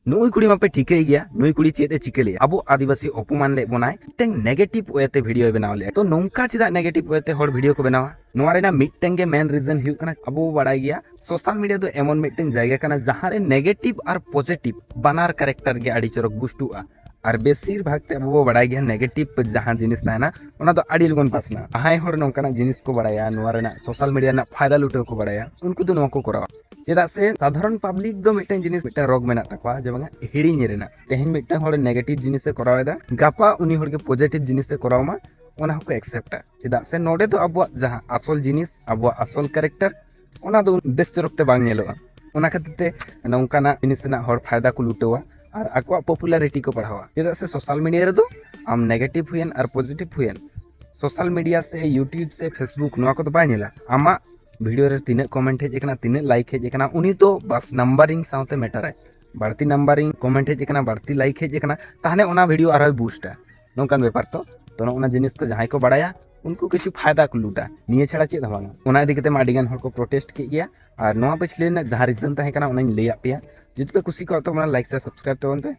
नुई कुड़ी मापे ठीके गया नुई कुड़ी चेत ए चिके लिया अब आदिवासी अपमान ले बनाए मिटन नेगेटिव वेते वीडियो बनाव ले तो नौका चेदा नेगेटिव वेते हर वीडियो को बनावा नोआ रेना मिटन के मेन रीजन हुई कना अब बड़ाई गया सोशल मीडिया तो एमन मिटन जायगा कना जहां रे नेगेटिव और पॉजिटिव बनार कैरेक्टर के आड़ी चरक बुस्टुआ और बेसिर भाग ते अब बड़ाई गया नेगेटिव जहां जिनिस ताना ओना तो आड़ी लगन पासना हाय हर नौकाना जिनिस को बड़ाया नोआ रेना सोशल मीडिया ना फायदा लुटे को बड़ाया उनको तो नोको करावा चेदा से साधारण पब्लिक दो मिटन जिनिस मिटन रोग मेना तकवा जे बांगा हिड़िኝ रेना तेहन मिटन हर नेगेटिव जिनिस से करावेदा गापा उनी हर के पॉजिटिव जिनिस से करावमा ओना हको एक्सेप्टा चेदा से नोडे तो अब जहां असल जिनिस अब असल कैरेक्टर ओना दो बेस चरकते बांग नेलोआ ओना खातिर ते नौकाना जिनिस ना हर फायदा को लुटेवा और आको पॉपुलैरिटी को बढ़ावा चेदा से सोशल मीडिया रे दो आम नेगेटिव हुएन और पॉजिटिव हुएन सोशल मीडिया से यूट्यूब से फेसबुक नोआ को तो बाय नेला आमा वीडियो रे तीन कमेंट हेजना तीन लाइक हेजना उनी तो बस नंबरिंग साउते मैटर है बढ़ती नंबरिंग कमेंट हेजना बढ़ती लाइक हेजना ताहने ओना वीडियो आरो बूस्टा नोकान व्यापार तो ओना जिनिस को जहां को बड़ाया उनको किसी फायदा को लूटा निये छाड़ा चेद हवांगा ओना इदी कते माडिगान हर को प्रोटेस्ट के गया और नोआ पिछले ना जहां रीजन ताहे कना ओना लैया पेया जुद पे खुशी को तो लाइक से सब्सक्राइब तो